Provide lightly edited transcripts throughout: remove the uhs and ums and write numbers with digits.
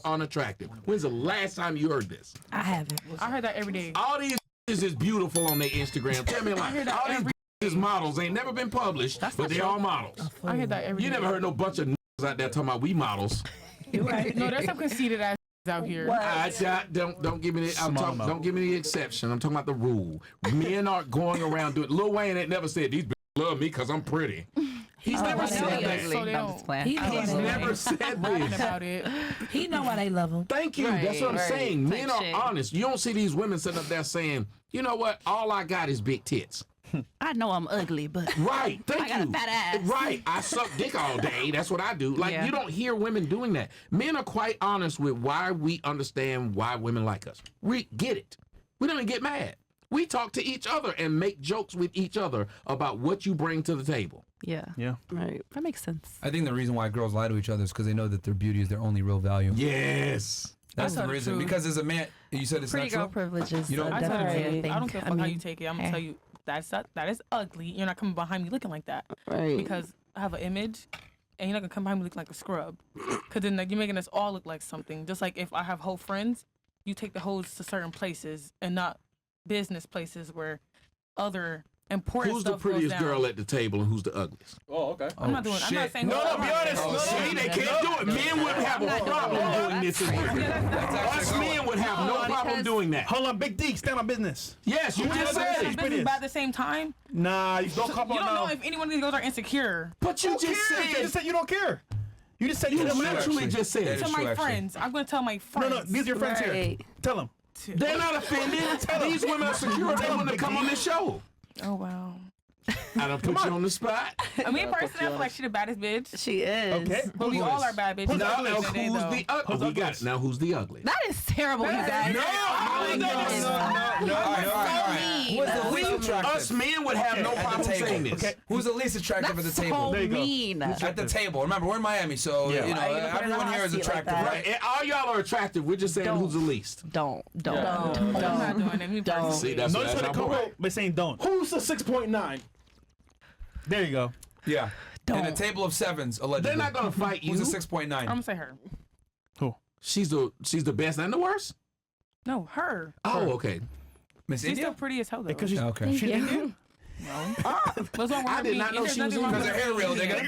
unattractive. When's the last time you heard this? I haven't. I heard that every day. All these is beautiful on their Instagram. Tell me a lie. All these is models ain't never been published, but they all models. I hear that every day. You never heard no bunch of out there talking about we models. You're right. No, there's some conceited ass out here. Don't give me the don't give me the exception. I'm talking about the rule. Men aren't going around doing. Lil Wayne ain't never said these bitches love me because I'm pretty. He's never said that. So they don't. He's never said this. About it. He know why they love him. Thank you. That's what I'm saying. Men are shit. honest. You don't see these women sitting up there saying, you know what? All I got is big tits. I know I'm ugly, but Right. Thank I you. got a fat ass. Right. I suck dick all day. That's what I do. Like, Yeah. you don't hear women doing that. Men are quite honest with why we understand why women like us. We get it. We don't even get mad. We talk to each other and make jokes with each other about what you bring to the table. yeah, Right. that makes sense. I think the reason why girls lie to each other is because they know that their beauty is their only real value. Yes. That's the That's reason. true. Because as a man, you said it's Pretty not girl true. privilege is You don't- I tell you, definitely a I thing. don't give a I fuck how mean, you take it. I'm gonna tell you that is ugly. You're not coming behind me looking like that Right. because I have an image, and you're not gonna come behind me looking like a scrub. Cause then like, you're making us all look like something. Just like if I have whole friends, you take the hoes to certain places and not business places where other important Who's the stuff prettiest goes down. girl at the table and who's the ugliest? Oh, okay. I'm not doing. I'm not shit. saying. No, I'm be not- honest. Oh, See, shit. they can't do it. Men wouldn't have a problem doing this. Us men would have no problem doing that. Hold on, Big D, stand on business. Yes, you just said it. Business, but at the same time, Nah, you don't come you on don't know now. if any one of these girls are insecure. But you Who just cares? You said. just said you don't care. You just said you You don't matter. literally just said. That To is my true, actually. friends, I'm gonna tell my No, friends. no, these are your friends here. Right. Tell them. They're not offended. These women are secure. They wouldn't have come on this show. Oh wow. I don't put you on the spot. I mean, personally, I feel like she the baddest bitch. She is. Okay. But we all are bad bitches. Now, at the end of the day, who's though. the ugly? We got it. Now, who's the ugly? That is terrible, you guys. No, Who's the least attractive? Us men would have no At the problem table. saying this. Okay. Who's the least attractive at the So table? There you go. mean. At the table. Remember, we're in Miami, so Yeah. you know Why you gonna put it everyone on here our is seat like attractive, that? right? And all y'all are attractive. We're just saying Don't. who's the least. Don't. I'm not doing it. Me personally. See, that's Notice that's how our they come point. out by saying don't. Who's the 6.9? There you go. Yeah. And a table of sevens, allegedly. They're not gonna fight you. Who's a 6.9? I'm gonna say her. She's the best and the worst. No, her. Oh, okay. Miss She's India? still pretty as hell though. Because she's Okay. she's Indian. What's wrong with I her did being- not know there's she was nothing wrong Because with her hair real, nigga.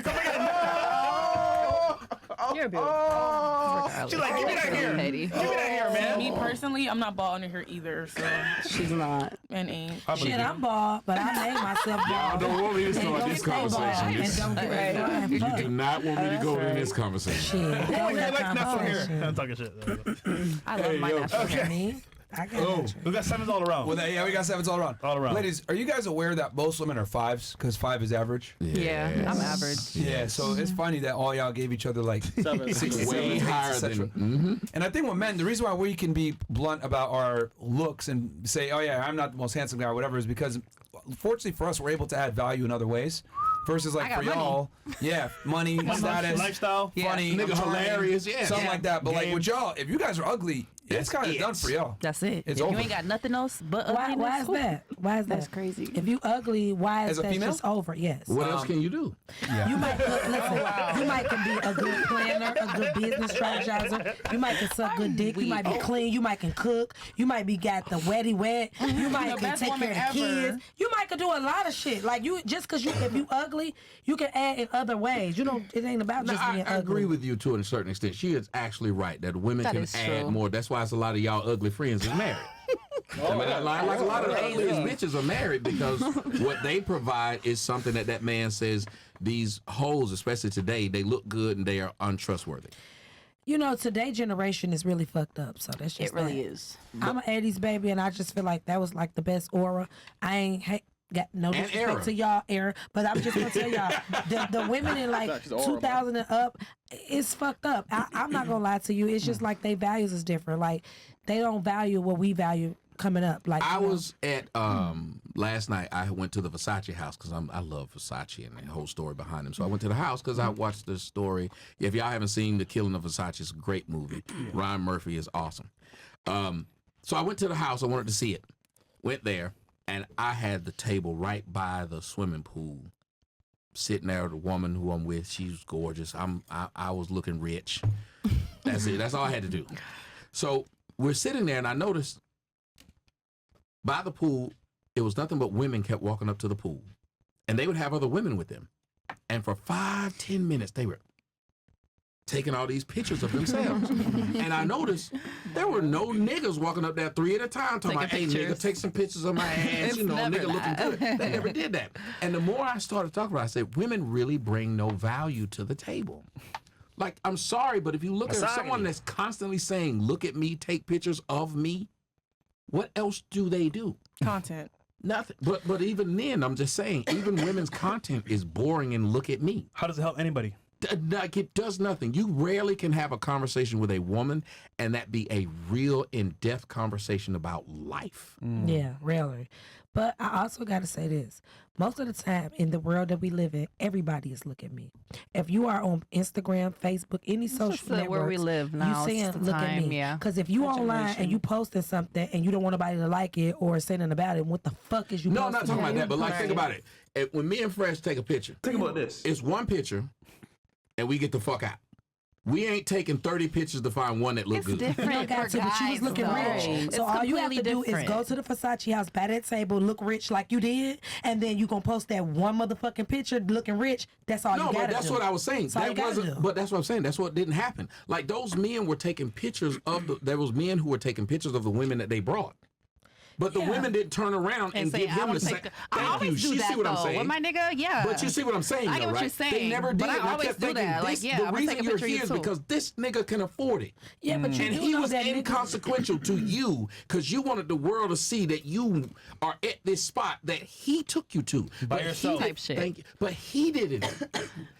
You're beautiful. She's like, give me that hair. Lady. Give me that hair, man. Me personally, I'm not bald under her either, so She's not. and ain't. Shit, I'm bald, but I made myself bald. Don't want me to And start don't this stay bald, conversation. and This- don't get right. You do not want me to go in this conversation. Shit, that was Okay, that like natural hair. conversation. I'm talking shit. I love my natural I hair. mean, I got Oh, you. we got sevens all around. Well, yeah, we got sevens all around. All around. Ladies, are you guys aware that most women are fives? Because 5 is average. Yeah, I'm average. Yeah, so it's funny that all y'all gave each other like 6, Way 7, higher 8, than. etc. And I think with men, the reason why we can be blunt about our looks and say, oh yeah, I'm not the most handsome guy or whatever is because fortunately for us, we're able to add value in other ways. Versus like I got for money. y'all, yeah, money, status, Lifestyle. funny, Nigga I'm trying, hilarious, yeah. something Yeah. like that. But like Game. with y'all, if you guys are ugly, it's kind of it. done for y'all. That's it. It's if over. you ain't got nothing else but Why ugliness, is cool. that? Why is that? That's crazy. If you ugly, why As is a that female? just over? Yes. What else can you do? You might listen. You might can be a good planner, a good business strategizer. You might can suck good dick. You might be clean. You might can cook. You might be got the wetty wet. You might The can best take care woman of the ever. kids. You might can do a lot of shit. Like you, just because you, if you ugly, you can add in other ways. You know, it ain't about No, just I being agree ugly. with you to a certain extent. She is actually right that women That can is add true. more. That's why it's a lot of y'all ugly friends is married. I mean, like a lot of the ugliest bitches are married because what they provide is something that man says these hoes, especially today, they look good and they are untrustworthy. You know, today generation is really fucked up. So that's just It really that. is. I'm an 80s baby, and I just feel like that was like the best aura. I ain't got no And disrespect era. to y'all era, but I'm just gonna tell y'all the women in like She's an aura, 2000 and up, it's fucked up. I'm not gonna lie to you. It's just like their values is different. Like they don't value what we value coming up. Like I you know, was at last night. I went to the Versace house because I love Versace and the whole story behind him. So I went to the house because I watched the story. If y'all haven't seen The Killing of Versace, it's a great movie. Ryan Murphy is awesome. So I went to the house. I wanted to see it. Went there, and I had the table right by the swimming pool. Sitting there, the woman who I'm with, she's gorgeous. I was looking rich. That's it. That's all I had to do. So we're sitting there, and I noticed by the pool, it was nothing but women kept walking up to the pool. And they would have other women with them. And for 5-10 minutes, they were taking all these pictures of themselves. And I noticed there were no niggas walking up there 3 at a time talking about, hey, nigga, take some pictures of my ass. It's You know, never nigga looking that. good. They never did that. And the more I started talking about it, I said, women really bring no value to the table. Like, I'm sorry, but if you look at someone that's constantly saying, look at me, take pictures of me, what else do they do? Content. Nothing. But even then, I'm just saying, even women's content is boring and look at me. How does it help anybody? Like, it does nothing. You rarely can have a conversation with a woman and that be a real in-depth conversation about life. Yeah, rarely. But I also got to say this. Most of the time in the world that we live in, everybody is looking at me. If you are on Instagram, Facebook, any social just networks, where we live now. you saying It's the look at time, me. yeah. Because if you Our online generation. and you posting something and you don't want nobody to like it or say nothing about it, what the fuck is you No, I'm posting? not talking about that, but like, Right. think about it. When me and Fresh take a picture, Think about this. it's one picture and we get the fuck out. We ain't taking 30 pictures to find one that look It's good. different. You don't got for to, but you was guys, looking though. rich. It's So all you have to completely do is different. go to the Versace house, by that table, look rich like you did, and then you gonna post that one motherfucking picture looking rich. That's all No, you gotta but that's do. what I was saying. That's all you That gotta wasn't. do. But that's what I'm saying. That's what didn't happen. Like, those men were taking pictures of the. There was men who were taking pictures of the women that they brought. But the Yeah. women didn't turn around and say, give I him wanna the same. take I Thank always you. do She that see what I'm though. saying. With my nigga, yeah. But you see what I'm saying, I get though, what right? you're saying, They never did. but I And always kept do thinking, that. Like, this, yeah, the I'm gonna reason take a you're picture of you here is too. because this nigga can afford it. Yeah, but you And do he know was that niggas- inconsequential to you because you wanted the world to see that you are at this spot that he took you to. By But he yourself. did- Type shit. Thank you. But he didn't.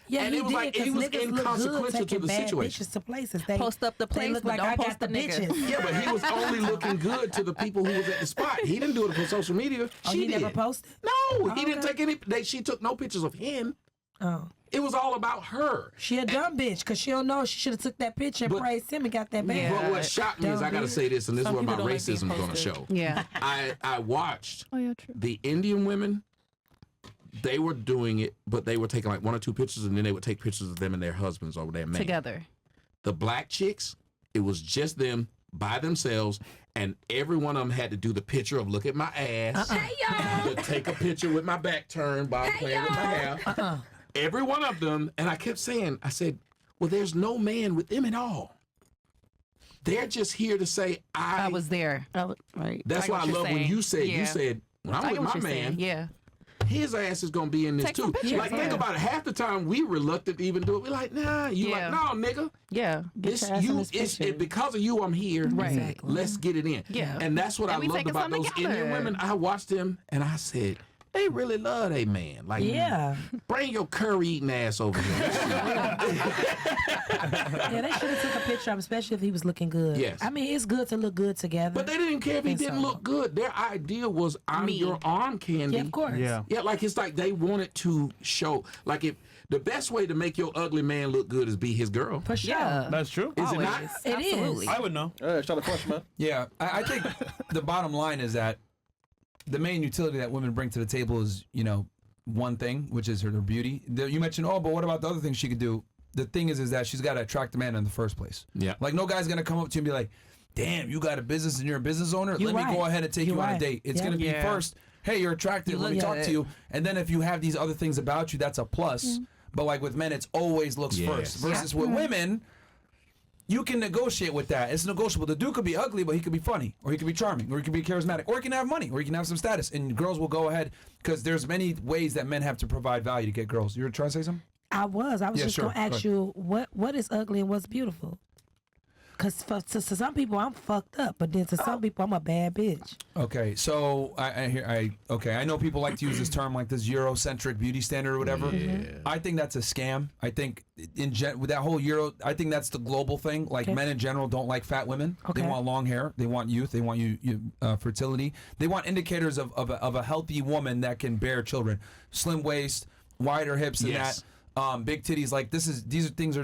Yeah, And he it was did, like- 'cause he was niggas look good inconsequential to taking the bad situation. bitches to places. They Post up the they place, look but like don't I post got the the niggas. bitches. Yeah, but he was only looking good to the people who was at the spot. He didn't do it for social media. Oh, She he did. never posted? No, he didn't okay. take any. She took no pictures of him. Oh, It was all about her. she a dumb bitch because she don't know she should have took that picture and But- praised him and got that bag. But what shocked me is, I got to say this, and this is Some where my people don't like being racism is going to posted. show. Yeah. I watched Oh yeah, true. the Indian women. They were doing it, but they were taking like 1 or 2 pictures, and then they would take pictures of them and their husbands or their men. Together. The black chicks, it was just them by themselves, and every one of them had to do the picture of look at my ass, to take a picture with my back turned while I'm playing with my hair. Every one of them, and I kept saying, I said, well, there's no man with them at all. They're just here to say, I was there. Right. That's I get why I what you're love when saying. you said, Yeah. when I I'm get with what my you're saying. man, Yeah. his ass is gonna be in this Take too. some pictures, Like, think yeah. about it. Half the time we reluctant to even do it. We're like, nah. You Yeah. like, no, nigga. Yeah. This because of you, I'm here. Right. Exactly. Let's get it in. Yeah. And that's what And I we loved taking about something those together. Indian women. I watched them and I said, they really love a man. Like, Yeah. bring your curry eating ass over here. Yeah, they should have took a picture of him, especially if he was looking good. Yes. I mean, it's good to look good together. But they didn't care if he And didn't so- look good. Their idea was, I'm Me. your arm candy. yeah, of course. Yeah. Yeah, like it's like they wanted to show, like, if the best way to make your ugly man look good is be his girl. For sure. Yeah. That's true. Is it Always. not? It is. Absolutely. I would know. Try to push, man. Yeah, I think the bottom line is that the main utility that women bring to the table is, one thing, which is her beauty. You mentioned, but what about the other things she could do? The thing is that she's got to attract the man in the first place. Yeah. Like, no guy's going to come up to you and be like, damn, you got a business and you're a business owner? You're Let me right. go ahead and take You're you on a right. date. It's Yeah. going to be Yeah. first, hey, you're attractive. You Let me look talk at to it. you. And then if you have these other things about you, that's a plus. But like with men, it's always looks Yes. first. Versus with women, you can negotiate with that. It's negotiable. The dude could be ugly, but he could be funny, or he could be charming, or he could be charismatic, or he can have money, or he can have some status. And girls will go ahead because there's many ways that men have to provide value to get girls. You're trying to say something? I was Yeah, just sure. gonna ask Go you what is ugly and what's beautiful. Cause to some people I'm fucked up, but then to some people I'm a bad bitch. Okay, so I know people like to use this term like this Eurocentric beauty standard or whatever. I think that's a scam. I think with that whole Euro, I think that's the global thing. Like, Okay. men in general don't like fat women. Okay. They want long hair. They want youth. They want fertility. They want indicators of a healthy woman that can bear children. Slim waist, wider hips than Yes. that. Big titties. Like, these are things